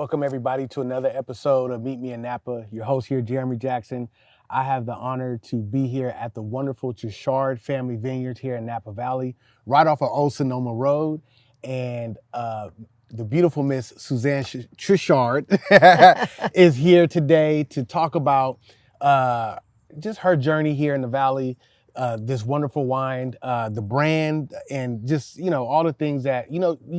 Welcome everybody to another episode of Meet Me in Napa. Your host here, Jeremy Jackson. I have the honor to be here at the wonderful Truchard Family Vineyards here in Napa Valley, right off of Old Sonoma Road. And the beautiful Miss Suzanne Truchard is here today to talk about just her journey here in the Valley, this wonderful wine, the brand, and just, all the things that,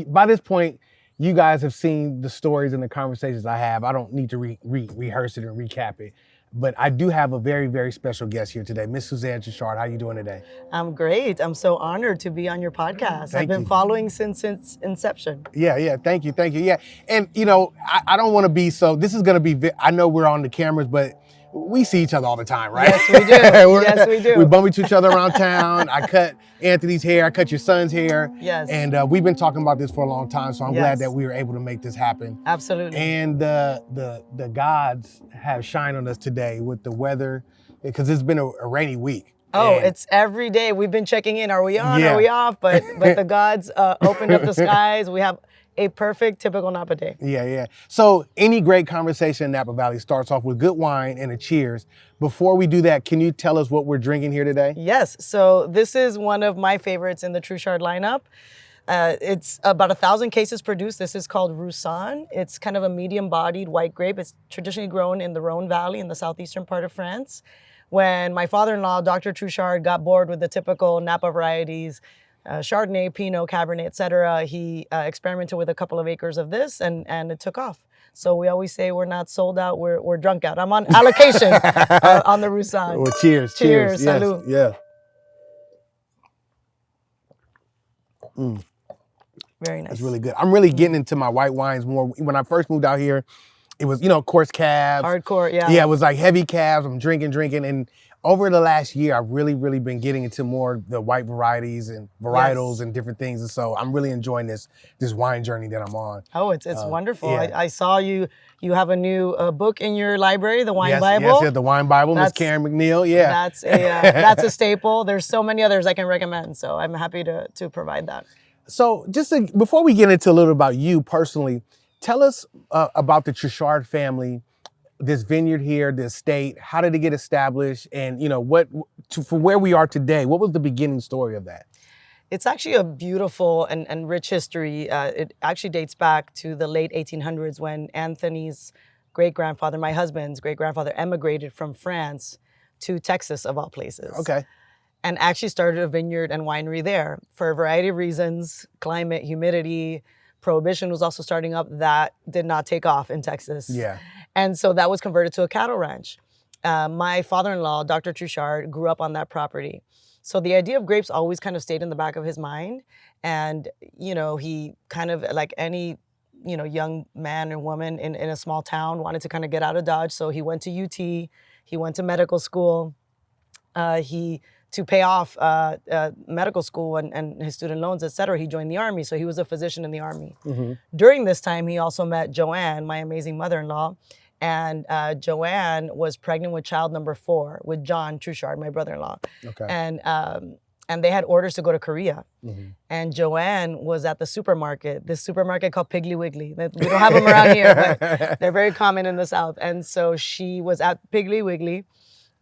by this point, you guys have seen the stories and the conversations I have. I don't need to rehearse it and recap it. But I do have a very, very special guest here today, Miss Suzanne Truchard. How you doing today? I'm great. I'm so honored to be on your podcast. I've been following since its inception. Yeah. Thank you. Yeah. And, I don't want to be this is going to be, I know we're on the cameras, but we see each other all the time, right? Yes, we do. Yes, we do. We bump into each other around town. I cut Anthony's hair. I cut your son's hair. Yes. And we've been talking about this for a long time, so I'm glad that we were able to make this happen. Absolutely. And the gods have shined on us today with the weather, because it's been a rainy week. Oh, it's every day. We've been checking in. Are we on? Yeah. Are we off? But the gods opened up the skies. We have a perfect, typical Napa day. Yeah. So any great conversation in Napa Valley starts off with good wine and a cheers. Before we do that, can you tell us what we're drinking here today? Yes. So this is one of my favorites in the Truchard lineup. It's about 1,000 cases produced. This is called Roussanne. It's kind of a medium-bodied white grape. It's traditionally grown in the Rhone Valley in the southeastern part of France. When my father-in-law, Dr. Truchard, got bored with the typical Napa varieties, Chardonnay, Pinot, Cabernet, etc., he experimented with a couple of acres of this, and it took off. So we always say we're not sold out, we're drunk out. I'm on allocation on the Roussanne. Well, cheers. Cheers. Yes, Salud. yeah. Very nice. It's really good. I'm really getting into my white wines more. When I first moved out here, it was, coarse cabs. Hardcore, yeah. Yeah, it was like heavy cabs. I'm drinking. And over the last year, I've really been getting into more the white varieties and varietals and different things. And so I'm really enjoying this wine journey that I'm on. Oh, it's wonderful. Yeah. I saw you have a new book in your library, the Wine Bible. Yes, the Wine Bible, Miss Karen McNeil. Yeah. That's a staple. There's so many others I can recommend. So I'm happy to provide that. So before we get into a little about you personally, tell us about the Truchard family, this vineyard here, this estate. How did it get established? And, from where we are today, what was the beginning story of that? It's actually a beautiful and rich history. It actually dates back to the late 1800s when Anthony's great-grandfather, my husband's great-grandfather, emigrated from France to Texas, of all places. Okay. And actually started a vineyard and winery there for a variety of reasons: climate, humidity. Prohibition was also starting up. That did not take off in Texas. Yeah. And so that was converted to a cattle ranch. My father-in-law, Dr. Truchard, grew up on that property. So the idea of grapes always kind of stayed in the back of his mind. And, he kind of, like any, young man or woman in a small town, wanted to kind of get out of Dodge. So he went to UT, he went to medical school. To pay off medical school and his student loans, et cetera, he joined the Army. So he was a physician in the Army. Mm-hmm. During this time, he also met Joanne, my amazing mother-in-law. And Joanne was pregnant with child number 4 with John Truchard, my brother-in-law. Okay. And they had orders to go to Korea. Mm-hmm. And Joanne was at the supermarket, this supermarket called Piggly Wiggly. We don't have them around here, but they're very common in the South. And so she was at Piggly Wiggly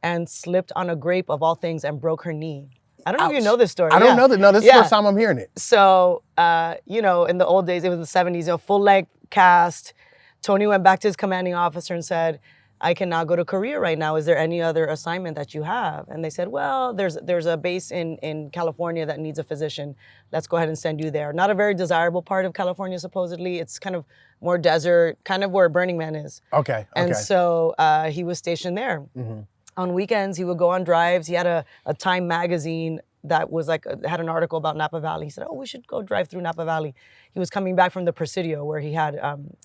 and slipped on a grape of all things and broke her knee. I don't know if you know this story. I don't know that. No, this is the first time I'm hearing it. So, in the old days, it was the 70s, full-length cast. Tony went back to his commanding officer and said, I cannot go to Korea right now. Is there any other assignment that you have? And they said, well, there's a base in California that needs a physician. Let's go ahead and send you there. Not a very desirable part of California, supposedly. It's kind of more desert, kind of where Burning Man is. Okay. And so he was stationed there. Mm-hmm. On weekends, he would go on drives. He had a Time magazine that was had an article about Napa Valley. He said, we should go drive through Napa Valley. He was coming back from the Presidio where he had,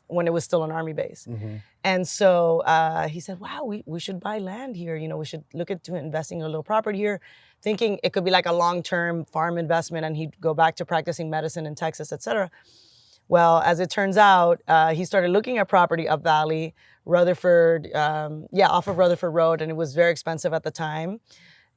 when it was still an Army base. Mm-hmm. And so he said, wow, we should buy land here. We should look into investing in a little property here, thinking it could be like a long-term farm investment and he'd go back to practicing medicine in Texas, et cetera. Well, as it turns out, he started looking at property up Valley, Rutherford, off of Rutherford Road, and it was very expensive at the time.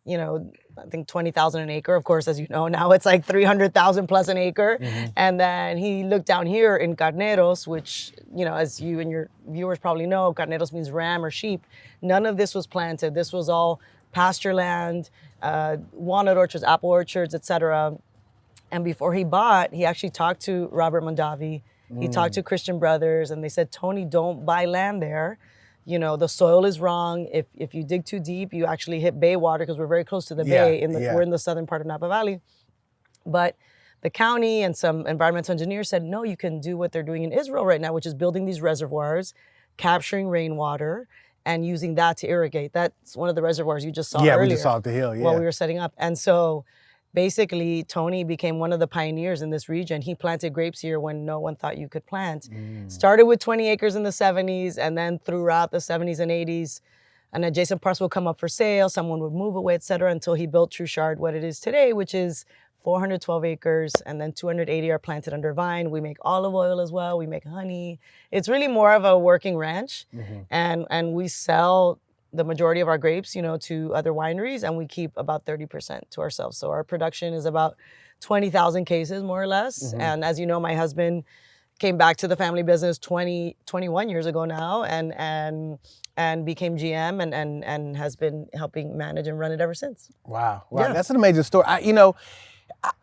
I think 20,000 an acre. Of course, as you know, now it's like 300,000 plus an acre. And then he looked down here in Carneros, which, as you and your viewers probably know, Carneros means ram or sheep. None of this was planted. This was all pasture land, walnut orchards, apple orchards, etc. And before he bought, he actually talked to Robert Mondavi. He talked to Christian Brothers, and they said, Tony, don't buy land there. The soil is wrong. If you dig too deep, you actually hit bay water, because we're very close to the bay. We're in the southern part of Napa Valley. But the county and some environmental engineers said, no, you can do what they're doing in Israel right now, which is building these reservoirs, capturing rainwater, and using that to irrigate. That's one of the reservoirs you just saw earlier. Yeah, we just saw at the hill, while we were setting up. And so basically, Tony became one of the pioneers in this region. He planted grapes here when no one thought you could plant. Started with 20 acres in the 70s, and then throughout the 70s and 80s, an adjacent parcel would come up for sale, someone would move away, et cetera, until he built Truchard, what it is today, which is 412 acres, and then 280 are planted under vine. We make olive oil as well. We make honey. It's really more of a working ranch, and we sell the majority of our grapes, to other wineries, and we keep about 30% to ourselves. So our production is about 20,000 cases, more or less. And as you know, my husband came back to the family business 21 years ago now, and became GM, and has been helping manage and run it ever since. Wow, that's an amazing story.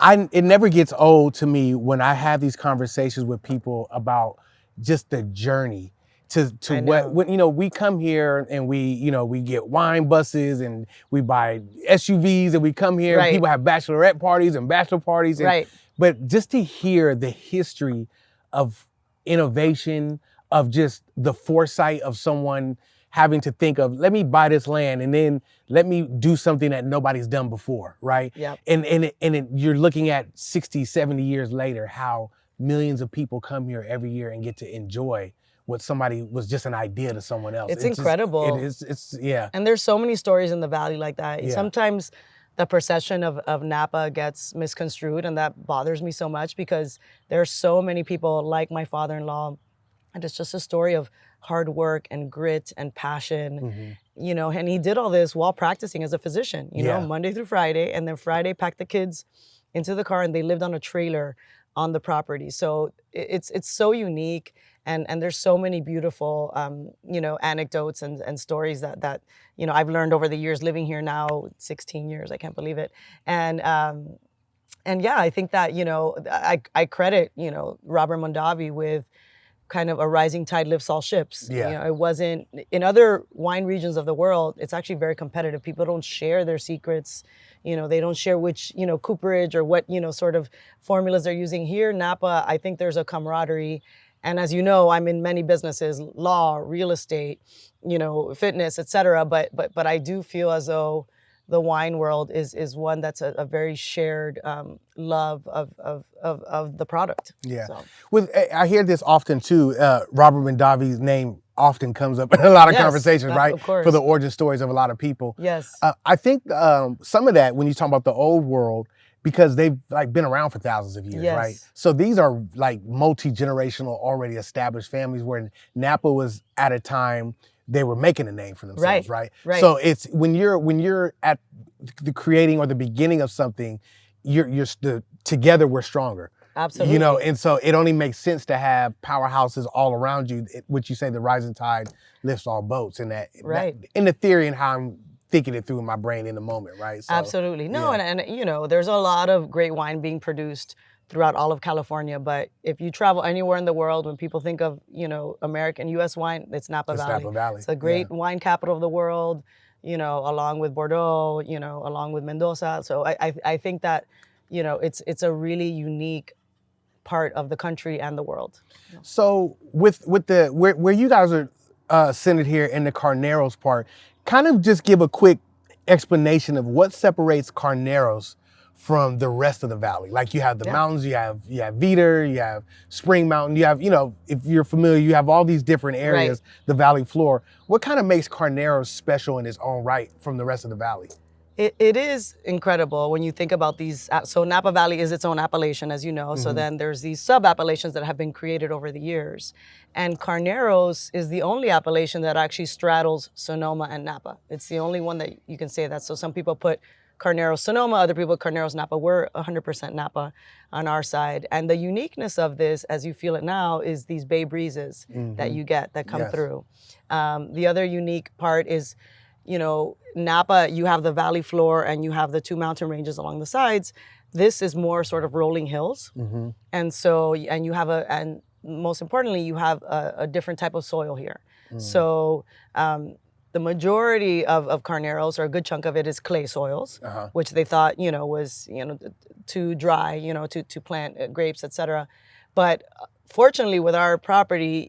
It never gets old to me when I have these conversations with people about just the journey to when we come here and we get wine buses and we buy SUVs and we come here and people have bachelorette parties and bachelor parties. But just to hear the history of innovation, of just the foresight of someone having to think of, let me buy this land and then let me do something that nobody's done before, right? And you're looking at 60, 70 years later, how millions of people come here every year and get to enjoy what somebody was just an idea to someone else. It's incredible. It's And there's so many stories in the valley like that. Sometimes the perception of Napa gets misconstrued, and that bothers me so much, because there are so many people like my father-in-law, and it's just a story of hard work and grit and passion, and he did all this while practicing as a physician, Monday through Friday, and then Friday packed the kids into the car and they lived on a trailer on the property. So it's so unique. And there's so many beautiful, anecdotes and stories that I've learned over the years living here now, 16 years, I can't believe it. And I think that, I credit, Robert Mondavi with kind of a rising tide lifts all ships. It wasn't, in other wine regions of the world, it's actually very competitive. People don't share their secrets. They don't share which, cooperage or what, sort of formulas they're using. Here, Napa, I think there's a camaraderie. And as you know, I'm in many businesses, law, real estate, fitness, et cetera. But I do feel as though the wine world is one that's a very shared love of the product. So. I hear this often too. Robert Mondavi's name often comes up in a lot of conversations, right? Of course. For the origin stories of a lot of people. Yes. I think some of that, when you talk about the old world, because they've been around for thousands of years, right? So these are multi-generational, already established families, where Napa was at a time they were making a name for themselves, right? So it's when you're at the creating or the beginning of something, together we're stronger. Absolutely. And so it only makes sense to have powerhouses all around you, which you say the rising tide lifts all boats, and that in the theory and how I'm thinking it through in my brain in the moment, right? So, absolutely. No, and there's a lot of great wine being produced throughout all of California, but if you travel anywhere in the world, when people think of, American, U.S. wine, it's Napa Valley. Napa Valley. It's a great wine capital of the world, along with Bordeaux, along with Mendoza. So I think that, it's a really unique part of the country and the world. So with the where you guys are centered here in the Carneros part, kind of just give a quick explanation of what separates Carneros from the rest of the valley. Like you have the mountains, you have Veeder, you have Spring Mountain, you have, if you're familiar, you have all these different areas, the valley floor. What kind of makes Carneros special in its own right from the rest of the valley? It is incredible when you think about these. So Napa Valley is its own appellation, as you know. So then there's these sub-appellations that have been created over the years. And Carneros is the only appellation that actually straddles Sonoma and Napa. It's the only one that you can say that. So some people put Carneros Sonoma, other people Carneros Napa. We're 100% Napa on our side. And the uniqueness of this, as you feel it now, is these bay breezes that you get that come through. The other unique part is, you know, Napa, you have the valley floor and you have the two mountain ranges along the sides. This is more sort of rolling hills. And so, and you have and most importantly, you have a different type of soil here. So the majority of Carneros, or a good chunk of it, is clay soils, which they thought, you know, was, you know, too dry, you know, to plant grapes, etc. But fortunately with our property,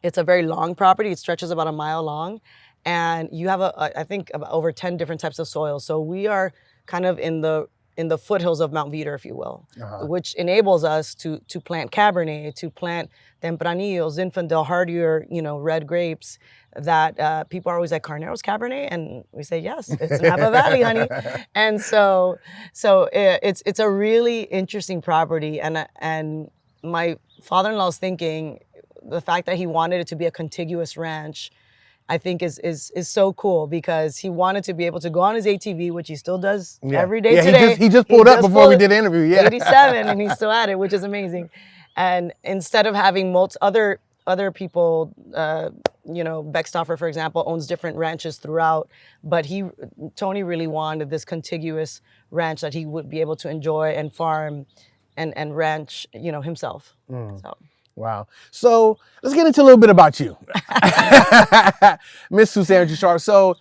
it's a very long property. It stretches about a mile long. And you have I think about over 10 different types of soil. So we are kind of in the foothills of Mount Veeder, if you will, which enables us to plant Cabernet, to plant Tempranillo, Zinfandel, hardier, you know, red grapes that people are always like, Carneros Cabernet? And we say, yes, it's Napa Valley, honey. And so it's a really interesting property. And my father-in-law's thinking, the fact that he wanted it to be a contiguous ranch, I think is so cool, because he wanted to be able to go on his ATV, which he still does every day today. He just pulled up before we did the interview. 87, and he's still at it, which is amazing. And instead of having other people, you know, Beckstoffer, for example, owns different ranches throughout, but Tony really wanted this contiguous ranch that he would be able to enjoy and farm and ranch, you know, himself. So. Wow. So let's get into a little bit about you, Miss Suzanne Truchard. So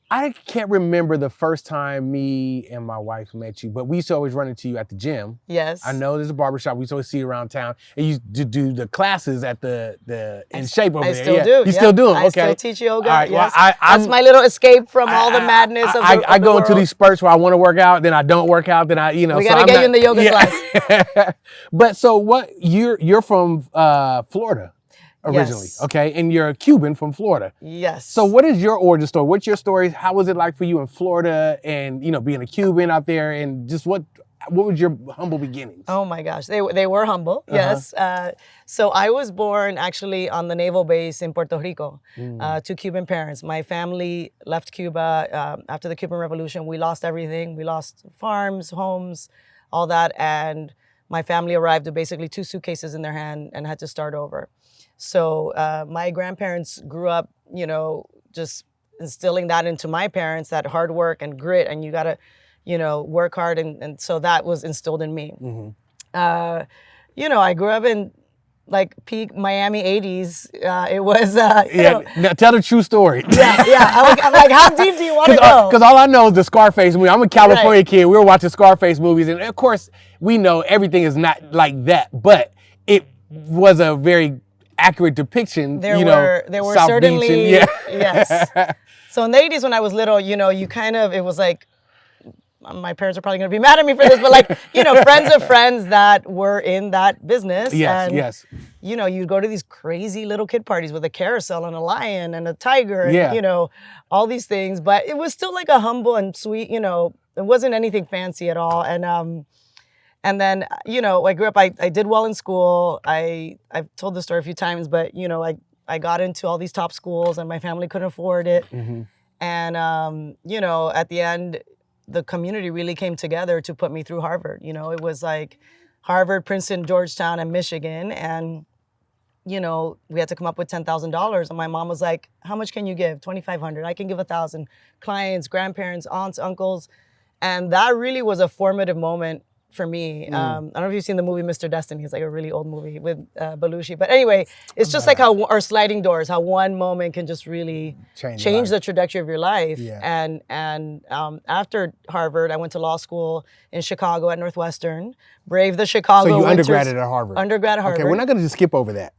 I can't remember the first time me and my wife met you, but we used to always run into you at the gym. Yes. I know there's a barbershop. We used to always see you around town. And you used to do the classes at the In Shape over there. I still do. You still do them? Okay. I still teach yoga. All right. Yes. Well, that's my little escape from all the madness of the I go world. into these spurts where I want to work out, then I don't work out, then you know. We got to get you in the yoga class. But so you're from Florida originally, Yes. okay? And you're a Cuban from Florida. Yes. So what is your origin story? What's your story? How was it like for you in Florida, and, you know, being a Cuban out there, and just what was your humble beginnings? Oh my gosh, they were humble. Yes. So I was born actually on the naval base in Puerto Rico to Cuban parents. My family left Cuba after the Cuban Revolution. We lost everything. We lost farms, homes, all that, and my family arrived with basically 2 suitcases in their hand and had to start over. So my grandparents grew up, you know, just instilling that into my parents, that hard work and grit, and you got to, you know, work hard. And so that was instilled in me. You know, I grew up in like peak Miami 80s. It was, you know, now tell the true story. Yeah. I'm like, how deep do you want to go? Because all I know is the Scarface movie. I'm a California kid. We were watching Scarface movies, and of course, we know everything is not like that, but it was a very accurate depiction. There you were South certainly, Beach and, yes. So in the 80s when I was little, you know, you kind of, it was like, my parents are probably going to be mad at me for this, but like, you know, friends of friends that were in that business. Yes, and, yes. You know, you'd go to these crazy little kid parties with a carousel and a lion and a tiger and, Yeah. you know, all these things. But it was still like a humble and sweet, you know, it wasn't anything fancy at all. And then, you know, I grew up, I did well in school. I've told this story a few times, but, you know, I got into all these top schools and my family couldn't afford it. And, you know, at the end, the community really came together to put me through Harvard. You know, it was like Harvard, Princeton, Georgetown, and Michigan. And, you know, we had to come up with $10,000. And my mom was like, how much can you give? $2,500. I can give 1,000. Clients, grandparents, aunts, uncles. And that really was a formative moment for me. I don't know if you've seen the movie Mr. Destiny. It's like a really old movie with Belushi. But anyway, it's just like how our sliding doors, how one moment can just really change the trajectory of your life. Yeah. And after Harvard, I went to law school in Chicago at Northwestern. Braved the Chicago So you winters. undergraded at Harvard. Undergrad at Harvard. Okay, we're not going to just skip over that.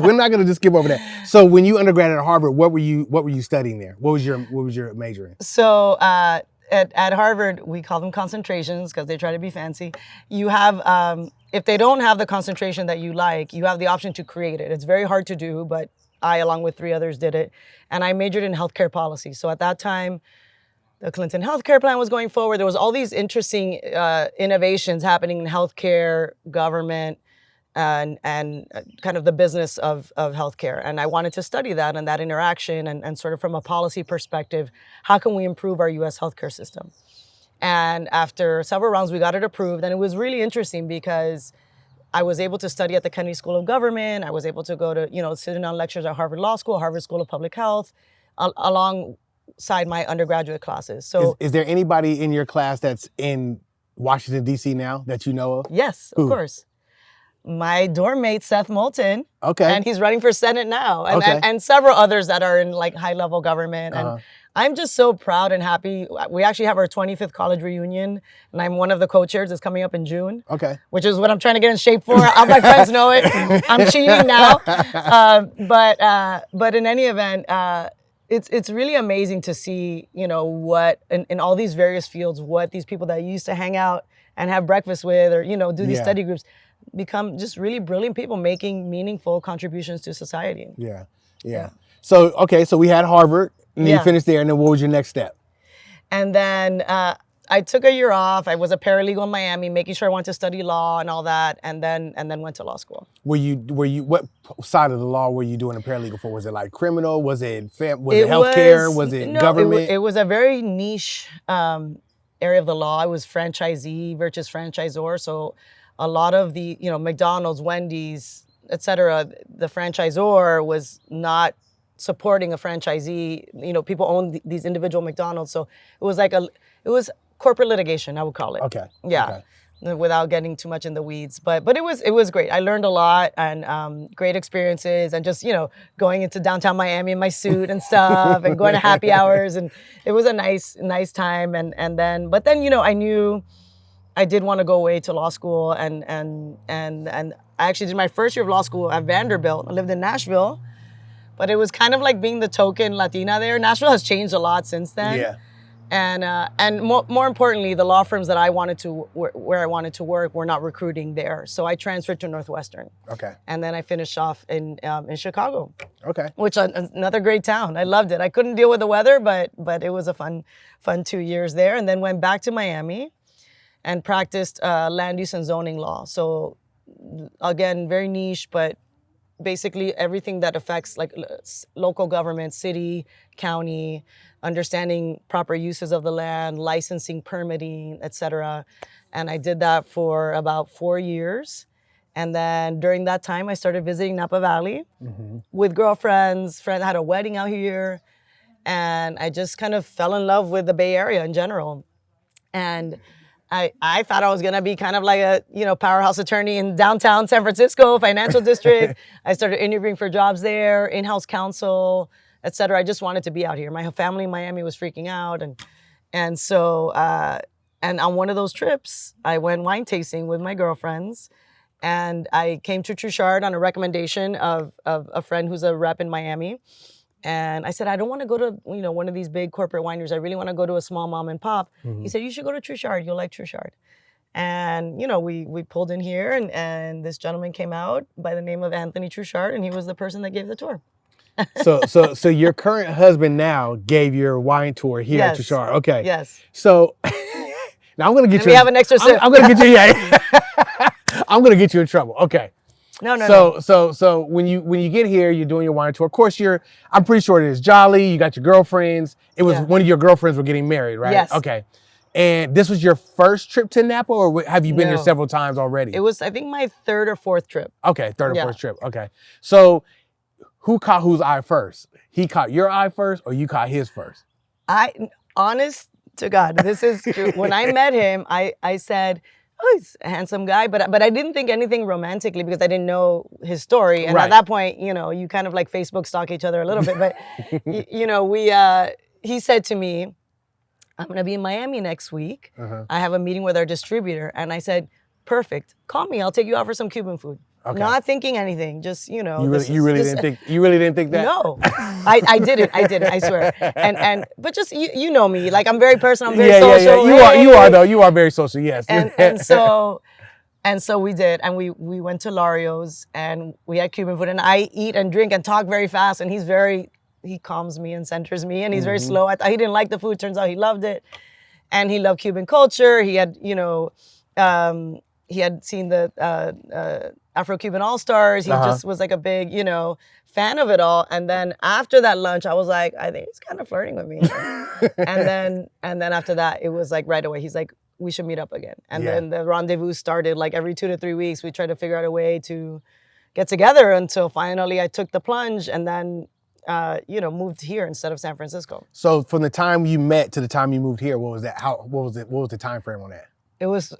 We're not going to just skip over that. So when you undergraduated at Harvard, what were you studying there? What was your major in? So at Harvard, we call them concentrations because they try to be fancy. You have, if they don't have the concentration that you like, you have the option to create it. It's very hard to do, but I, along with 3 others, did it. And I majored in healthcare policy. So at that time, the Clinton healthcare plan was going forward. There was all these interesting innovations happening in healthcare, government, and kind of the business of healthcare. And I wanted to study that and that interaction and sort of from a policy perspective, how can we improve our US healthcare system? And after several rounds, we got it approved. And it was really interesting because I was able to study at the Kennedy School of Government. I was able to go to, sit in on lectures at Harvard Law School, Harvard School of Public Health, alongside my undergraduate classes. So is there anybody in your class that's in Washington, D.C. now that you know of? Yes, of course. My dorm mate, Seth Moulton. Okay. And he's running for Senate now. And, Okay. and several others that are in like high level government. And I'm just so proud and happy. We actually have our 25th college reunion, and I'm one of the co-chairs. It's coming up in June. Okay. Which is what I'm trying to get in shape for. All my friends know it. I'm cheating now. But in any event, it's really amazing to see, what in all these various fields, what these people that used to hang out and have breakfast with or, do these study groups become just really brilliant people making meaningful contributions to society. Yeah. So, okay, so we had Harvard. And you finished there, and then what was your next step? And then I took a year off. I was a paralegal in Miami, making sure I wanted to study law and all that, and then went to law school. Were you what side of the law were you doing a paralegal for? Was it like criminal? Was it healthcare? Was it government? It was a very niche area of the law. I was franchisee versus franchisor, so a lot of the McDonald's, Wendy's, etc. The franchisor was not supporting a franchisee. People own these individual McDonald's, so it was corporate litigation, I would call it. Okay. Yeah. Okay. Without getting too much in the weeds, but it was great. I learned a lot and great experiences, and just going into downtown Miami in my suit and stuff, and going to happy hours, and it was a nice time. And then I knew I did want to go away to law school, and I actually did my first year of law school at Vanderbilt. I lived in Nashville. But it was kind of like being the token Latina there. Nashville has changed a lot since then. Yeah. And more importantly, the law firms that I wanted to where I wanted to work were not recruiting there. So I transferred to Northwestern. Okay. And then I finished off in Chicago. Okay. Which another great town. I loved it. I couldn't deal with the weather, but it was a fun 2 years there. And then went back to Miami and practiced land use and zoning law. So again, very niche, but basically everything that affects like local government, city, county, understanding proper uses of the land, licensing, permitting, etc. And I did that for about 4 years. And then during that time, I started visiting Napa Valley with girlfriends. Friend had a wedding out here. And I just kind of fell in love with the Bay Area in general. And I thought I was gonna be kind of like a powerhouse attorney in downtown San Francisco, financial district. I started interviewing for jobs there, in-house counsel, et cetera. I just wanted to be out here. My family in Miami was freaking out, and so on one of those trips, I went wine tasting with my girlfriends, and I came to Truchard on a recommendation of a friend who's a rep in Miami. And I said, I don't want to go to, one of these big corporate wineries. I really want to go to a small mom and pop. He said, you should go to Truchard. You'll like Truchard. And, we pulled in here and this gentleman came out by the name of Anthony Truchard, and he was the person that gave the tour. So your current husband now gave your wine tour here at Truchard. Okay. Yes. So now I'm going to get you. We have an extra sip. I'm going to get you, I'm going to get you in trouble. Okay. No. So when you get here, you're doing your wine tour. Of course, I'm pretty sure it is jolly. You got your girlfriends. It was one of your girlfriends were getting married, right? Yes. Okay. And this was your first trip to Napa, or have you been here several times already? It was, I think, my third or fourth trip. Okay, third or fourth trip. Okay. So who caught whose eye first? He caught your eye first, or you caught his first? Honest to God, this is true. When I met him, I said, oh, he's a handsome guy, but I didn't think anything romantically because I didn't know his story. And at that point, you kind of like Facebook stalk each other a little bit. But, he said to me, I'm going to be in Miami next week. I have a meeting with our distributor. And I said, perfect. Call me. I'll take you out for some Cuban food. Okay. Not thinking anything, just, You really didn't think that? No, I didn't, I swear. But just, you know me, like I'm very personal, I'm very social. Yeah. You are though, you are very social, yes. And so we did, and we went to Lario's and we had Cuban food, and I eat and drink and talk very fast, and he's very he calms me and centers me, and he's very slow. I thought he didn't like the food. Turns out he loved it, and he loved Cuban culture. He had, he had seen the Afro-Cuban All-Stars. He just was like a big, fan of it all. And then after that lunch, I was like, I think he's kind of flirting with me. and then after that, it was like right away. He's like, we should meet up again. And then the rendezvous started like every 2 to 3 weeks. We tried to figure out a way to get together until finally I took the plunge and then, moved here instead of San Francisco. So from the time you met to the time you moved here, what was that? What was the time frame on that? It was...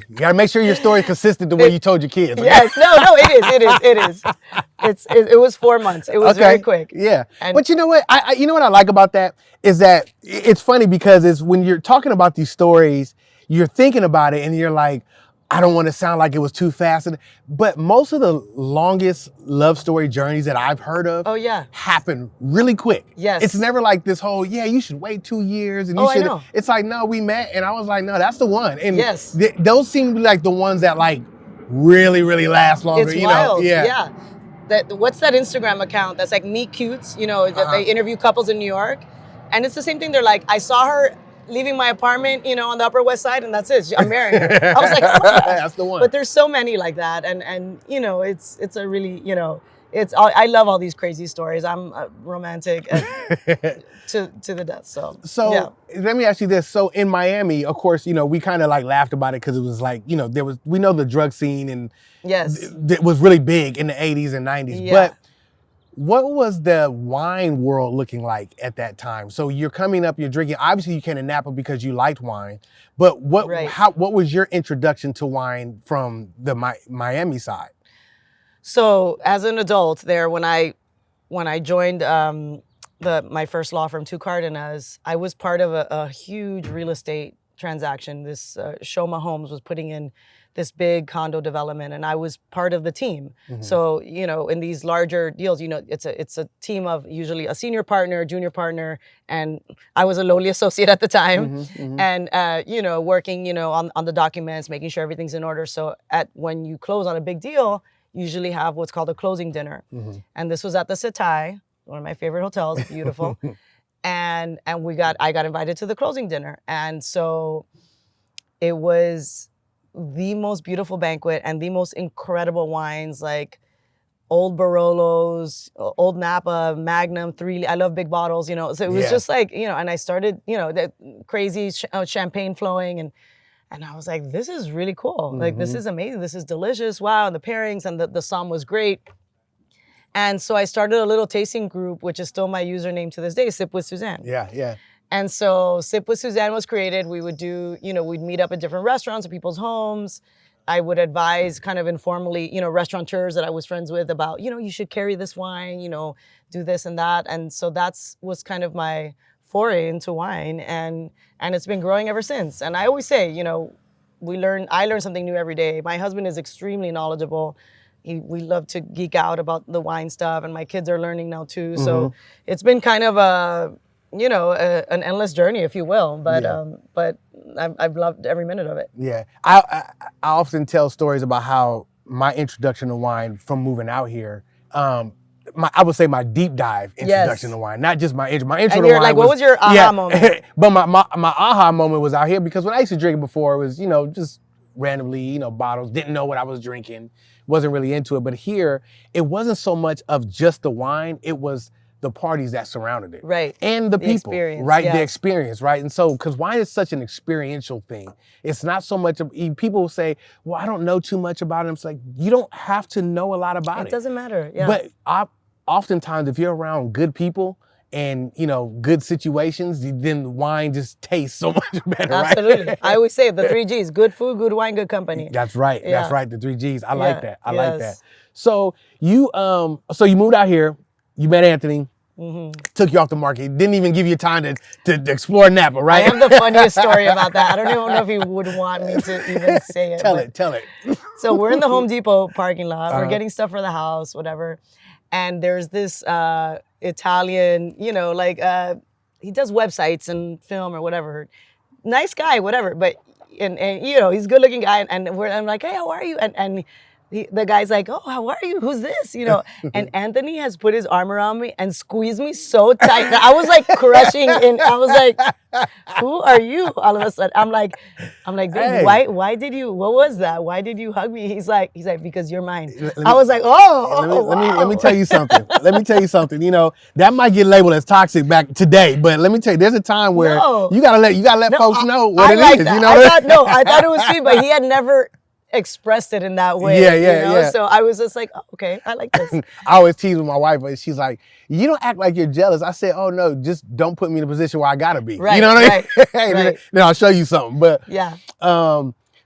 You gotta make sure your story is consistent to what you told your kids. Okay? Yes, no, it is. It was 4 months. It was very quick. Yeah, but you know what? You know what I like about that is that it's funny because it's when you're talking about these stories, you're thinking about it and you're like, I don't want to sound like it was too fast. But most of the longest love story journeys that I've heard of happen really quick. Yes. It's never like this whole, you should wait 2 years. And you should. I know. It's like, no, we met. And I was like, no, that's the one. And those seem to be like the ones that like really, really last longer. It's wild. Yeah. What's that Instagram account that's like Meet Cutes? That they interview couples in New York. And it's the same thing. They're like, I saw her leaving my apartment, on the Upper West Side, and that's it. I'm marrying her. I was like, oh my gosh. That's the one. But there's so many like that, and it's a really, I love all these crazy stories. I'm romantic to the death. So let me ask you this. So in Miami, of course, we kind of like laughed about it because it was like, we know the drug scene and it was really big in the 80s and 90s. Yeah. But what was the wine world looking like at that time? So you're coming up, you're drinking. Obviously, you came to Napa because you liked wine. But what was your introduction to wine from the Miami side? So as an adult, there when I joined my first law firm, Truchard Vineyards, I was part of a huge real estate transaction. This Shoma Homes was putting in this big condo development, and I was part of the team. Mm-hmm. So, in these larger deals, it's a team of usually a senior partner, junior partner, and I was a lowly associate at the time, and working, on the documents, making sure everything's in order. So when you close on a big deal, you usually have what's called a closing dinner, and this was at the Setai, one of my favorite hotels, beautiful, and I got invited to the closing dinner, and so it was the most beautiful banquet and the most incredible wines, like old Barolos, old Napa, Magnum, 3. I love big bottles, So it was just like, and I started, the crazy champagne flowing, and I was like, this is really cool. Like, this is amazing. This is delicious. Wow. And the pairings and the somm was great. And so I started a little tasting group, which is still my username to this day, Sip with Suzanne. Yeah. And so Sip with Suzanne was created. We would do, we'd meet up at different restaurants at people's homes. I would advise kind of informally, restaurateurs that I was friends with about, you should carry this wine, do this and that. And so was kind of my foray into wine. And it's been growing ever since. And I always say, I learn something new every day. My husband is extremely knowledgeable. We love to geek out about the wine stuff, and my kids are learning now too. So it's been kind of an endless journey, if you will, but I've loved every minute of it. Yeah, I often tell stories about how my introduction to wine from moving out here, I would say my deep dive introduction to wine, not just my intro. My intro and to you're wine like, what was your aha moment? But my aha moment was out here because when I used to drink it before, it was just randomly, bottles. Didn't know what I was drinking, wasn't really into it. But here, it wasn't so much of just the wine; it was the parties that surrounded it. Right. And the people. Experience, right? The experience, right? And so, because wine is such an experiential thing. It's not so much people say, well, I don't know too much about it. It's like, you don't have to know a lot about it. It doesn't matter, yeah. But oftentimes, if you're around good people and, good situations, then wine just tastes so much better, Absolutely. Right? I always say the 3 Gs, good food, good wine, good company. That's right. Yeah. That's right, the 3 Gs. I like that. I like that. So you moved out here. You met Anthony, took you off the market, didn't even give you time to explore Napa, right? I have the funniest story about that. I don't even know if he would want me to even say it. Tell it. So we're in the Home Depot parking lot. We're getting stuff for the house, whatever. And there's this Italian, he does websites and film or whatever. Nice guy, whatever. But, and he's a good looking guy. And I'm like, hey, how are you? And the guy's like, "Oh, how are you? Who's this?" And Anthony has put his arm around me and squeezed me so tight. I was like crushing in. I was like, "Who are you?" All of a sudden, I'm like, "Dude, Hey. why did you? What was that? Why did you hug me?" He's like, "Because you're mine." Let I was like, "Oh, let me tell you something. Let me tell you something. That might get labeled as toxic back today, but let me tell you, there's a time where No. you gotta let folks know what I it like is. that. I thought it was sweet, but he had never expressed it in that way. Yeah. So I was just like, oh, okay, I like this. I always tease with my wife, but she's like, "You don't act like you're jealous." I said, "Oh no, just don't put me in a position where I gotta be." Right, You know what I mean? right, right. Then I'll show you something. But Yeah.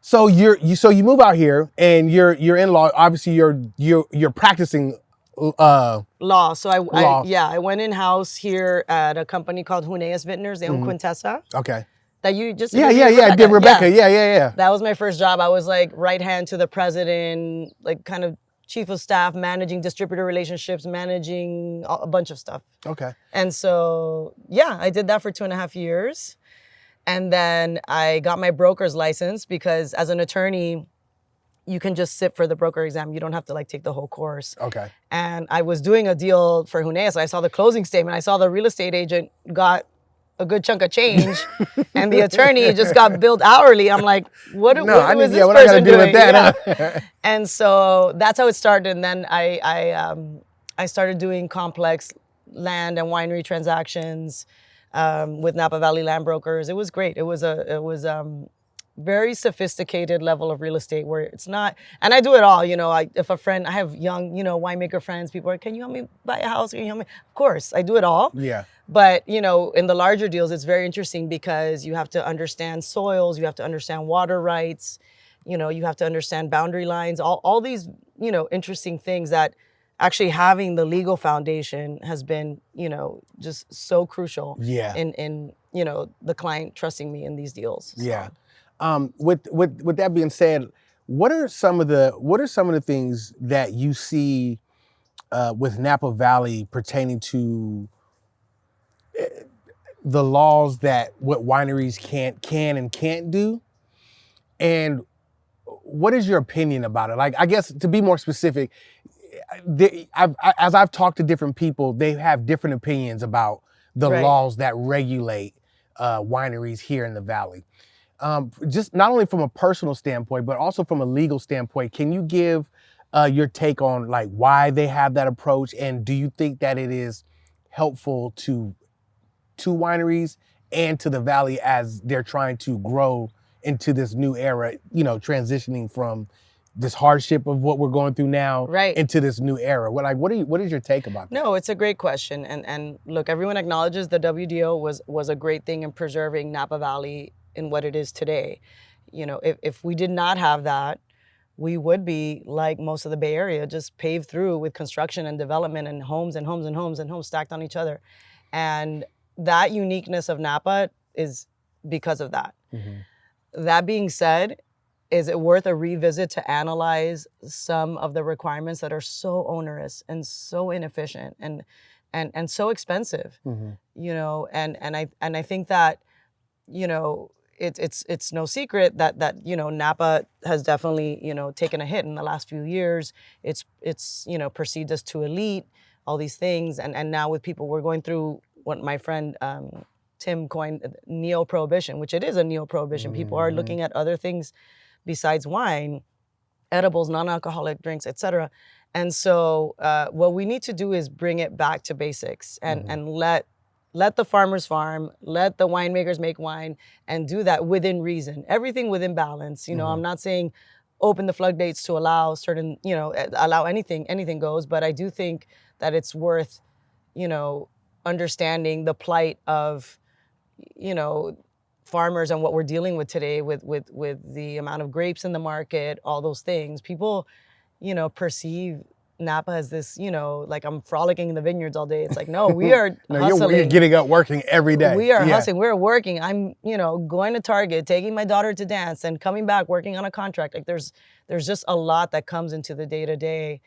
so you move out here and you're in law. Obviously, you're practicing Law. So law. I went in house here at a company called Truchard Vineyards. They own Quintessa. Okay. That you just Yeah. interviewed Did Rebecca? Yeah. That was my first job. I was like right hand to the president, like kind of chief of staff, managing distributor relationships, managing a bunch of stuff. Okay. And so, yeah, I did that for 2.5 years. And then I got my broker's license because as an attorney, you can just sit for the broker exam. You don't have to like take the whole course. Okay. And I was doing a deal for Junea, so I saw the closing statement. I saw the real estate agent got a good chunk of change, and the attorney just got billed hourly. I'm like, what is this what I gotta person do doing? with that? Huh? And so that's how it started. And then I started doing complex land and winery transactions with Napa Valley land brokers. It was great. It was very sophisticated level of real estate where it's not, and I do it all, if a friend, I have young, winemaker friends, people are, can you help me buy a house? Can you help me? Of course, I do it all. Yeah. But, in the larger deals, it's very interesting because you have to understand soils, you have to understand water rights, you have to understand boundary lines, all these, interesting things that actually having the legal foundation has been, just so crucial in the client trusting me in these deals. So. Yeah. With that being said, what are some of the things that you see with Napa Valley pertaining to the laws that what wineries can and can't do, and what is your opinion about it? Like, I guess to be more specific, as I've talked to different people, they have different opinions about the laws that regulate wineries here in the Valley. Just not only from a personal standpoint, but also from a legal standpoint, can you give your take on like why they have that approach, and do you think that it is helpful to wineries and to the Valley as they're trying to grow into this new era, transitioning from this hardship of what we're going through now into this new era? What is your take about that? No, it's a great question. And look, everyone acknowledges the WDO was a great thing in preserving Napa Valley in what it is today. If we did not have that, we would be like most of the Bay Area, just paved through with construction and development and homes and homes and homes and homes stacked on each other. And that uniqueness of Napa is because of that. Mm-hmm. That being said, is it worth a revisit to analyze some of the requirements that are so onerous and so inefficient and so expensive? Mm-hmm. And I think that, it's no secret that Napa has definitely taken a hit in the last few years. It's perceived as too elite, all these things, and now with people, we're going through what my friend Tim coined neo-prohibition, which it is a neo-prohibition. Mm-hmm. People are looking at other things besides wine, edibles, non-alcoholic drinks, etc. And so what we need to do is bring it back to basics and let the farmers farm, let the winemakers make wine, and do that within reason. Everything within balance. I'm not saying open the floodgates to allow certain, allow anything goes, but I do think that it's worth, understanding the plight of, farmers and what we're dealing with today with the amount of grapes in the market, all those things. People, perceive Napa as this, like I'm frolicking in the vineyards all day. It's like, no, we are hustling. You're getting up working every day. We are hustling. We're working. I'm, going to Target, taking my daughter to dance and coming back, working on a contract. Like there's just a lot that comes into the day-to-day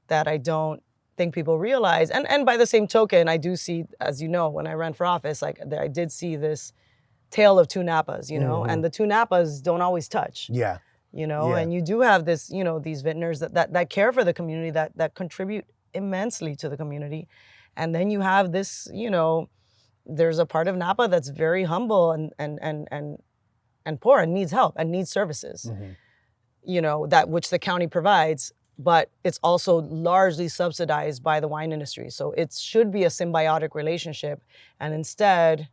that I don't think people realize. And by the same token, I do see, as you know, when I ran for office, like I did see this tale of two Napas, mm-hmm. and the two Napas don't always touch. Yeah. Yeah. And you do have this, these vintners that care for the community, that contribute immensely to the community. And then you have this, there's a part of Napa that's very humble and poor and needs help and needs services, that which the county provides, but it's also largely subsidized by the wine industry. So it should be a symbiotic relationship. And instead,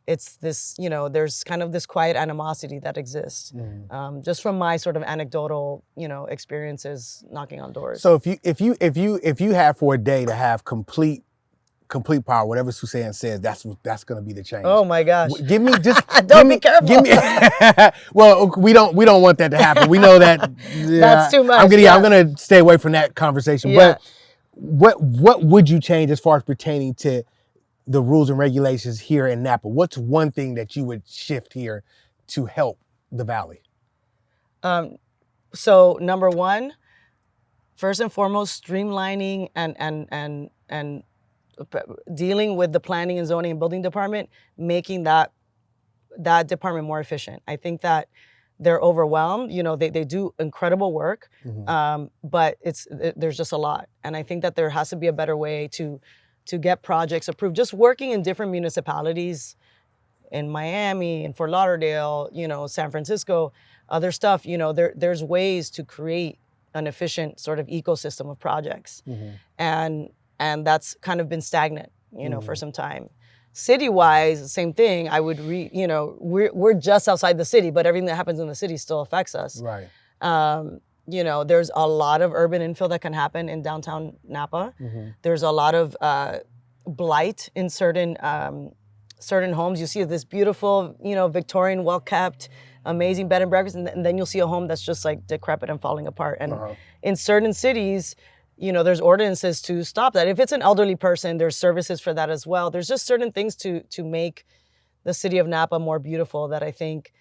it's this, there's kind of this quiet animosity that exists, just from my sort of anecdotal, experiences knocking on doors. So if you have for a day to have complete power, whatever Suzanne says, that's going to be the change. Oh my gosh! Give me just be careful. Well, we don't want that to happen. We know that that's too much. I'm gonna stay away from that conversation. Yeah. But what would you change as far as pertaining to the rules and regulations here in Napa? What's one thing that you would shift here to help the Valley? So number one, first and foremost, streamlining and dealing with the planning and zoning and building department, making that department more efficient. I think that they're overwhelmed. They do incredible work, but there's just a lot. And I think that there has to be a better way to get projects approved. Just working in different municipalities, in Miami, in Fort Lauderdale, San Francisco, other stuff. There's ways to create an efficient sort of ecosystem of projects, and that's kind of been stagnant, for some time. City-wise, same thing. I would we're just outside the city, but everything that happens in the city still affects us. Right. There's a lot of urban infill that can happen in downtown Napa. There's a lot of blight in certain homes. You see this beautiful, Victorian, well-kept, amazing bed and breakfast, and then you'll see a home that's just like decrepit and falling apart. And in certain cities, there's ordinances to stop that. If it's an elderly person, there's services for that as well. There's just certain things to make the city of Napa more beautiful that I think,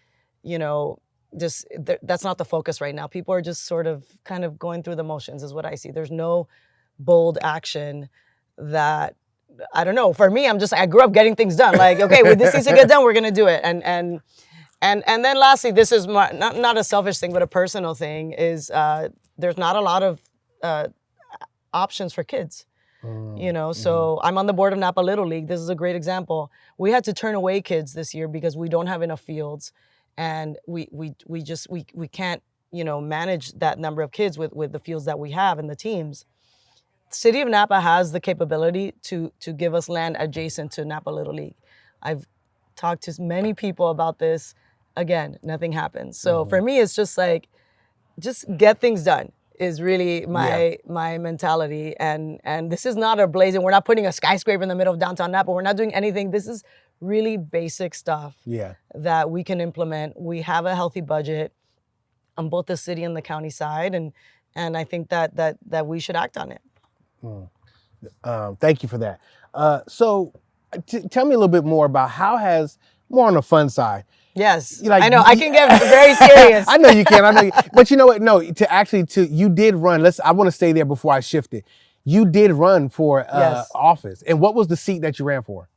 that's not the focus right now. People are just sort of kind of going through the motions is what I see. There's no bold action that, I don't know. For me, I grew up getting things done. Like, okay, when this needs to get done, we're going to do it. And then lastly, this is not a selfish thing, but a personal thing is there's not a lot of options for kids. So I'm on the board of Napa Little League. This is a great example. We had to turn away kids this year because we don't have enough fields, and we can't manage that number of kids with the fields that we have and the teams. The city of Napa has the capability to give us land adjacent to Napa Little League. I've talked to many people about this. Again, nothing happens. So for me, it's just like, just get things done is really my mentality. And this is not a blazing, we're not putting a skyscraper in the middle of downtown Napa. We're not doing anything. This is really basic stuff that we can implement. We have a healthy budget on both the city and the county side. And I think that we should act on it. Thank you for that. So tell me a little bit more about more on the fun side. Yes, I know. I can get very serious. I know you can. But you know what? No, you did run. I want to stay there before I shift it. You did run for office. And what was the seat that you ran for?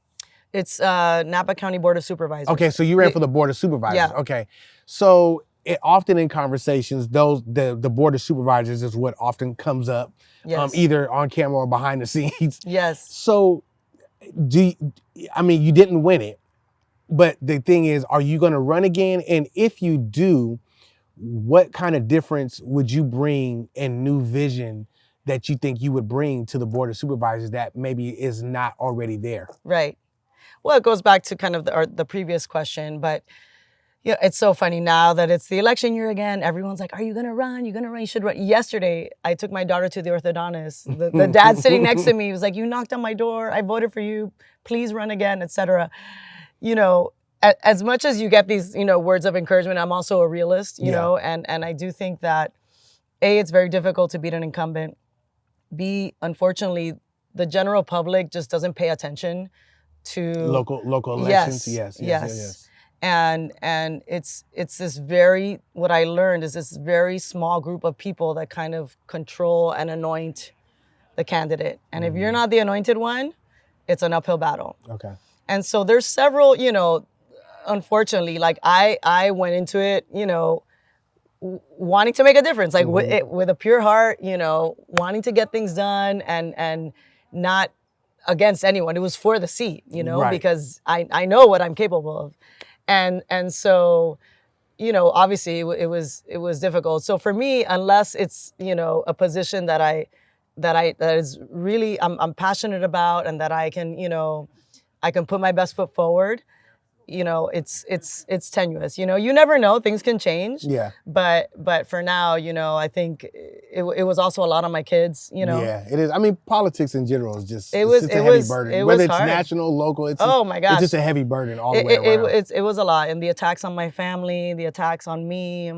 It's Napa County Board of Supervisors. Okay, so you ran for the Board of Supervisors. Yeah. Okay. So often in conversations, the Board of Supervisors is what often comes up, either on camera or behind the scenes. Yes. So you didn't win it. But the thing is, are you going to run again? And if you do, what kind of difference would you bring and new vision that you think you would bring to the Board of Supervisors that maybe is not already there? Right. Well, it goes back to kind of the previous question, but it's so funny now that it's the election year again. Everyone's like, are you going to run? You're going to run? You should run. Yesterday, I took my daughter to the orthodontist. The dad sitting next to me was like, you knocked on my door. I voted for you. Please run again, etc. As much as you get these, words of encouragement, I'm also a realist, know, and I do think that A, it's very difficult to beat an incumbent. B, unfortunately, the general public just doesn't pay attention to local elections. Yes. And it's this what I learned is this very small group of people that kind of control and anoint the candidate. And if you're not the anointed one, it's an uphill battle. Okay. And so there's several, unfortunately, like I went into it, wanting to make a difference, like Mhm. with a pure heart, wanting to get things done and not against anyone. It was for the seat, Right. because I know what I'm capable of. And so, obviously it was difficult. So for me, unless it's, a position that is really I'm passionate about, and that I can, I can put my best foot forward, it's tenuous. You never know, things can change. Yeah. But for now, I think it was also a lot on my kids, Yeah, it is. I mean, politics in general is just, It it's was just it a heavy was burden. it Whether was it's hard. national, local, it's Oh my gosh. it's just a heavy burden all the It, way it, around. it was a lot, and the attacks on my family, the attacks on me.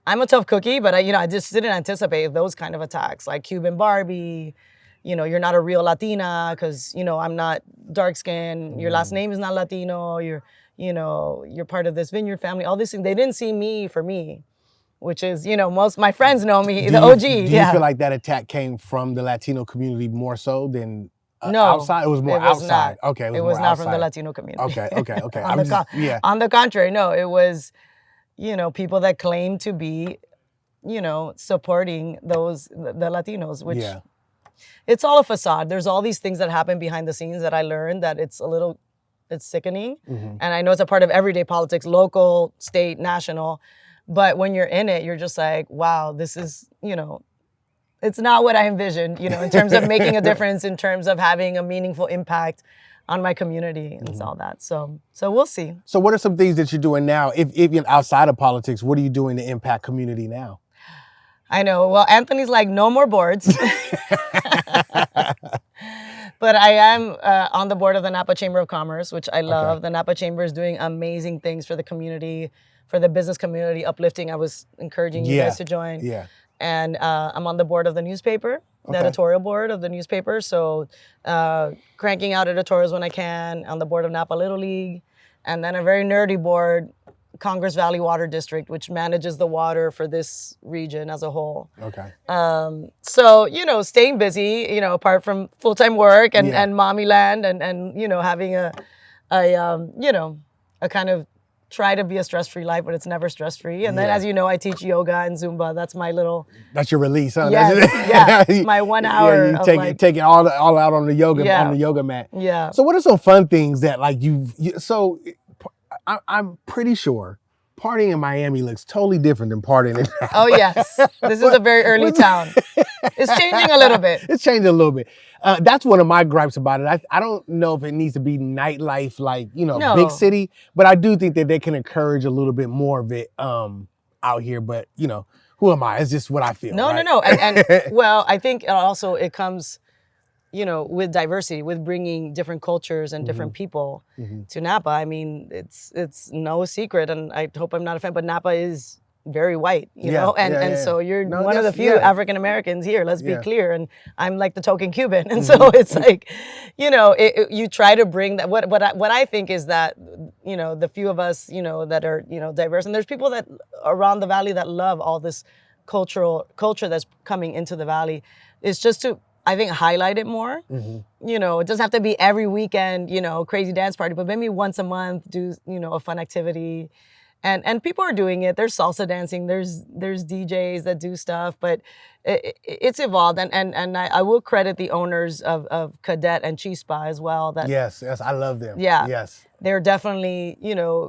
I'm a tough cookie, but I just didn't anticipate those kind of attacks, like Cuban Barbie. You're not a real Latina because I'm not dark skinned. Your last name is not Latino. You're part of this vineyard family. All these things, they didn't see me for me, which is most of my friends know me, the OG. Do you feel like that attack came from the Latino community more so than No, outside? It was more outside. not. Okay, It was more not from the outside. Latino community. Okay. On on the contrary, no, it was, people that claim to be, supporting the Latinos, which Yeah. it's all a facade. There's all these things that happen behind the scenes that I learned that it's sickening. Mhm. And I know it's a part of everyday politics, local, state, national. But when you're in it, you're just like, wow, this is, it's not what I envisioned, in terms of making a difference, in terms of having a meaningful impact on my community and all that. So we'll see. So what are some things that you're doing now, if you're outside of politics? What are you doing to impact community now? I know. Well, Anthony's like, no more boards. But I am on the board of the Napa Chamber of Commerce, which I love. Okay. The Napa Chamber is doing amazing things for the community, for the business community, uplifting. I was encouraging you guys to join. Yeah. And I'm on the board of the newspaper, the Okay. editorial board of the newspaper. So cranking out editorials when I can, on the board of Napa Little League. And then a very nerdy board, Congress Valley Water District, which manages the water for this region as a whole. Okay. So, staying busy, apart from full-time work and, Yeah. and mommy land and having a kind of try to be a stress-free life, but it's never stress-free. And then, Yeah. as you know, I teach yoga and Zumba. That's my little, That's your release, huh? Yes, yeah, it's my 1 hour you of take it all out on the yoga Yeah. on the yoga mat. yeah. So what are some fun things that like so I'm pretty sure partying in Miami looks totally different than partying in Oh, yes. This is a very early town. It's changing a little bit. It's changed a little bit. That's one of my gripes about it. I don't know if it needs to be nightlife like, No. big city, but I do think that they can encourage a little bit more of it out here. But, who am I? It's just what I feel. No, right? no. And well, I think also it comes, with diversity, with bringing different cultures and different people to Napa. I mean, it's no secret, and I hope I'm not offended, but Napa is very white, and so you're No, one of the that's- few yeah. African Americans here. Let's be Yeah. clear, and I'm like the token Cuban, and so it's like, you try to bring that. What I think is that, the few of us, that are diverse, and there's people that around the valley that love all this culture that's coming into the valley. It's just to, I think, highlight it more. It doesn't have to be every weekend, crazy dance party, but maybe once a month do, a fun activity. And people are doing it. There's salsa dancing. There's DJs that do stuff, but it's evolved. And I will credit the owners of Cadet and Chispa as well. That Yes, I love them. Yeah. Yes. they're definitely,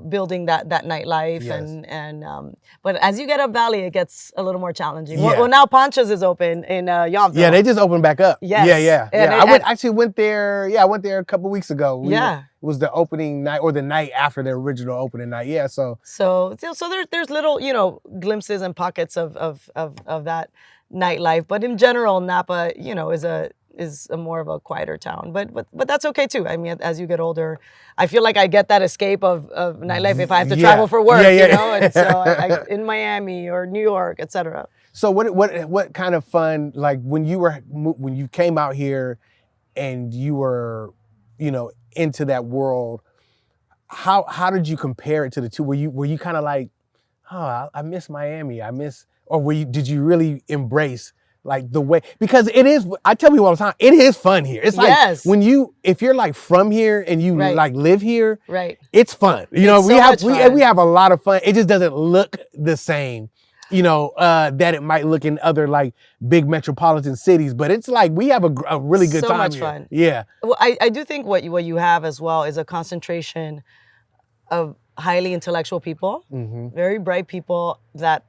building that nightlife. Yes. But as you get up valley, it gets a little more challenging. Yeah. Well, now Ponchos is open in Yountville. Yeah, they just opened back up. Yes. Yeah. And- I went there. Yeah, I went there a couple weeks ago. Yeah. It was the opening night or the night after the original opening night. Yeah, so So there's little, glimpses and pockets of that nightlife. But in general, Napa, is a more of a quieter town. But that's okay too. I mean, as you get older, I feel like I get that escape of nightlife if I have to travel for work, And so I in Miami or New York, etc. So what kind of fun, like when you came out here and you were, into that world, how did you compare it to the two? Were you kind of like, oh, I miss Miami, or did you really embrace Like the way, because it is, I tell people all the time, it is fun here. It's like Yes. if you're like from here and you Right. like live here, Right. it's fun. You know, It's we so have much fun. we have a lot of fun. It just doesn't look the same, you know, that it might look in other like big metropolitan cities. But it's like we have a really good So time much here. fun. Yeah. Well, I do think what you have as well is a concentration of highly intellectual people, very bright people that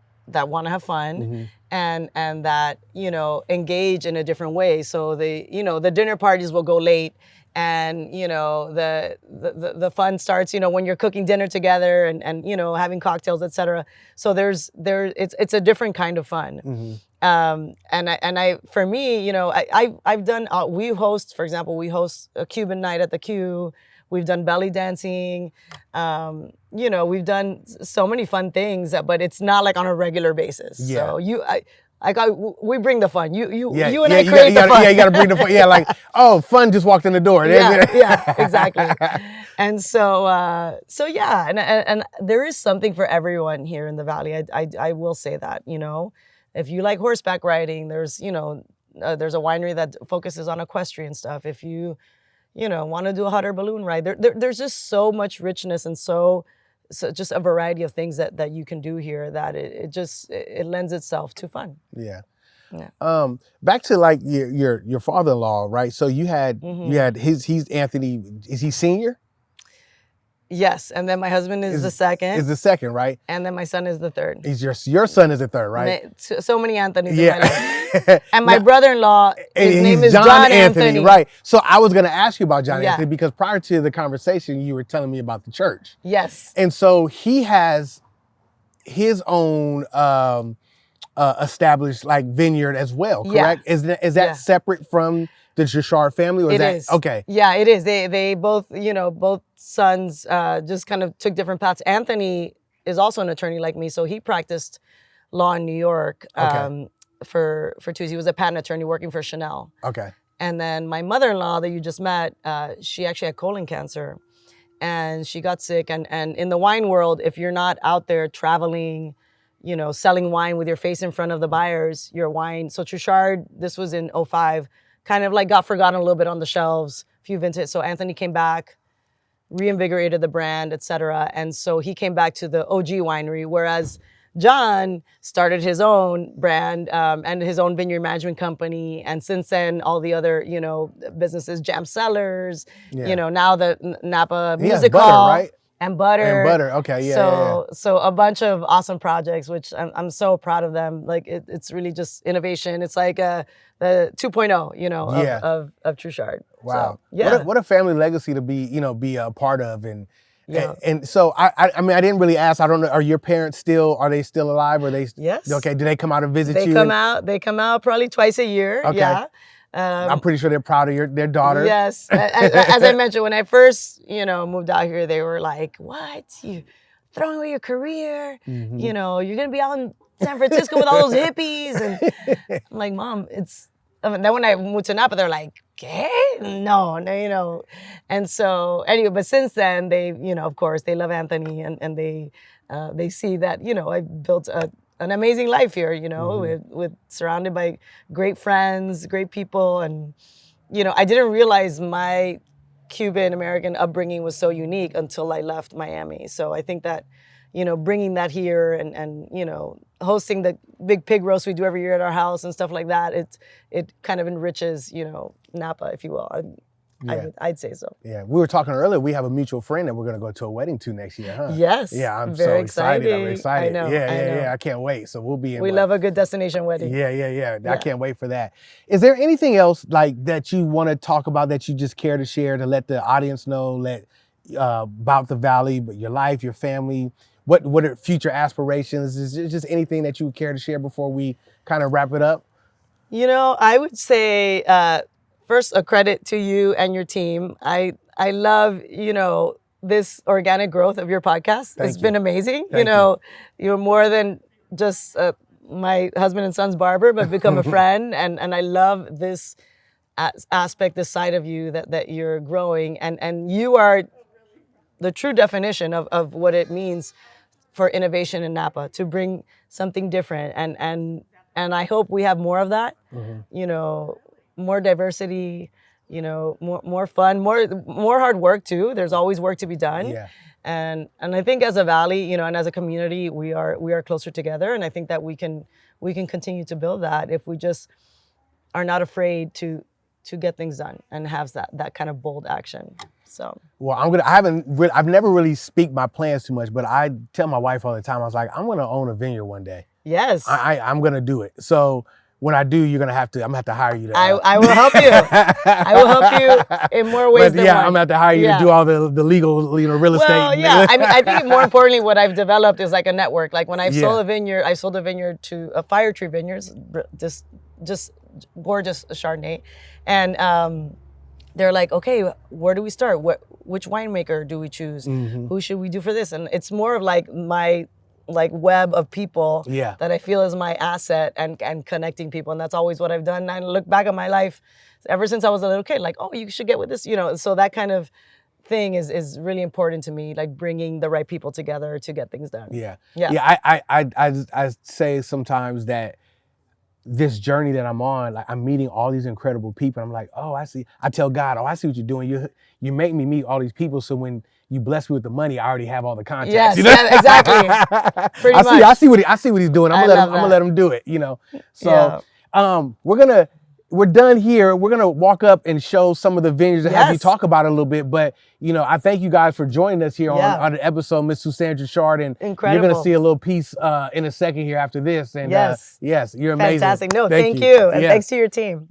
want to have fun and that, you know, engage in a different way. So the dinner parties will go late, and, you know, the fun starts, you know, when you're cooking dinner together and you know, having cocktails, etc. So it's a different kind of fun. And for me, you know, I've done, we host, for example, we host a Cuban night at the Q. We've done belly dancing. You know, we've done so many fun things, but it's not like on a regular basis. Yeah. So we bring the fun. You and Yeah, I create the fun. Yeah, you got to bring the fun. Yeah, like, oh, fun just walked in the door. Yeah, exactly. And so yeah, and there is something for everyone here in the Valley. I will say that, you know, if you like horseback riding, there's, you know, there's a winery that focuses on equestrian stuff. If you know, want to do a hot air balloon ride, there's just so much richness and so just a variety of things that you can do here that it lends itself to fun. Yeah. Yeah. Back to like your father-in-law, right? So you had he's Anthony. Is he senior? Yes, and then my husband is the second. Is the second, right? And then my son is the third. Is your son is the third, right? So many Anthonys Yeah. in my life. And my brother-in-law, his name is John Anthony. Right. So I was going to ask you about John Yeah. Anthony, because prior to the conversation, you were telling me about the church. Yes. And so he has his own established like vineyard as well, correct? Yeah. Is that separate from the Truchard family, or It is is. Okay? Yeah, it is. They both, you know, both sons just kind of took different paths. Anthony is also an attorney like me, so he practiced law in New York for 2 years. He was a patent attorney working for Chanel. Okay. And then my mother-in-law that you just met, she actually had colon cancer, and she got sick. And in the wine world, if you're not out there traveling, you know, selling wine with your face in front of the buyers, your wine. So Truchard, this was in 2005, kind of like got forgotten a little bit on the shelves, few vintage. So Anthony came back, reinvigorated the brand, etc. And so he came back to the OG winery, whereas John started his own brand and his own vineyard management company. And since then, all the other, you know, businesses, Jam Cellars, you know, now the Napa Music Hall. Butter, right? And butter. And butter, okay, yeah. So a bunch of awesome projects, which I'm so proud of them. Like it's really just innovation. It's like the 2.0, you know, of Truchard. Wow. So, yeah. What a family legacy to be a part of, and so I mean, I didn't really ask. I don't know. Are your parents are they still alive? Or they? Yes. Okay. Do they come out and visit you? They come out probably twice a year. Okay. Yeah. I'm pretty sure they're proud of their daughter. Yes. As I mentioned, when I first, you know, moved out here, they were like, "What? You throwing away your career? You know, you're gonna be out in San Francisco with all those hippies." And I'm like, "Mom, it's." Then when I moved to Napa, they're like, "Okay, no, you know." And so anyway, but since then, they, you know, of course, they love Anthony, and they see that, you know, I built an amazing life here, you know, with surrounded by great friends, great people. And, you know, I didn't realize my Cuban American upbringing was so unique until I left Miami. So I think that, you know, bringing that here and you know, hosting the big pig roast we do every year at our house and stuff like that, it kind of enriches, you know, Napa, if you will. I'd say so. Yeah, we were talking earlier. We have a mutual friend that we're going to go to a wedding to next year, huh? Yes. Yeah, I'm very so excited. I'm excited. I know. Yeah. I can't wait. So we'll be in. We love a good destination wedding. Yeah. I can't wait for that. Is there anything else like that you want to talk about that you just care to share to let the audience know about the Valley, but your life, your family? What are future aspirations? Is there just anything that you would care to share before we kind of wrap it up? You know, I would say. First, a credit to you and your team. I love, you know, this organic growth of your podcast. It's been amazing. You know, you're more than just my husband and son's barber, but become a friend. And I love this aspect, this side of you that you're growing. And you are the true definition of what it means for innovation in Napa, to bring something different and And I hope we have more of that, Mhm. you know, more diversity, you know, more fun, more hard work too. There's always work to be done. Yeah. And I think as a valley, you know, and as a community, we are closer together. And I think that we can continue to build that if we just are not afraid to get things done and have that kind of bold action. So. Well, I've never really speak my plans too much, but I tell my wife all the time, I was like, I'm going to own a vineyard one day. Yes. I'm going to do it. So when I do, I'm going to have to hire you. I will help you. I will help you in more ways than one. I'm going to have to hire you to do all the legal, you know, real estate. Well, yeah. I mean, I think more importantly, what I've developed is like a network. Like when I sold a vineyard, I sold a vineyard to Fire Tree Vineyards, just gorgeous Chardonnay. And they're like, okay, where do we start? Which winemaker do we choose? Mm-hmm. Who should we do for this? And it's more of like my web of people that I feel is my asset and connecting people. And that's always what I've done. And I look back at my life ever since I was a little kid, like, oh, you should get with this, you know. So that kind of thing is really important to me, like bringing the right people together to get things done. Yeah. I say sometimes that this journey that I'm on, like I'm meeting all these incredible people. I'm like, oh, I see. I tell God, oh, I see what you're doing. You make me meet all these people. So when you bless me with the money, I already have all the contacts. Yes, you know? yeah, exactly. Pretty much. I see what he's doing. I'm gonna let him do it. You know. So we're done here. We're gonna walk up and show some of the vineyards and have you talk about it a little bit. But you know, I thank you guys for joining us here on the episode, Miss Suzanne Truchard, and incredible. You're gonna see a little piece in a second here after this. And yes, you're amazing. Fantastic. No, thank you. And thanks to your team.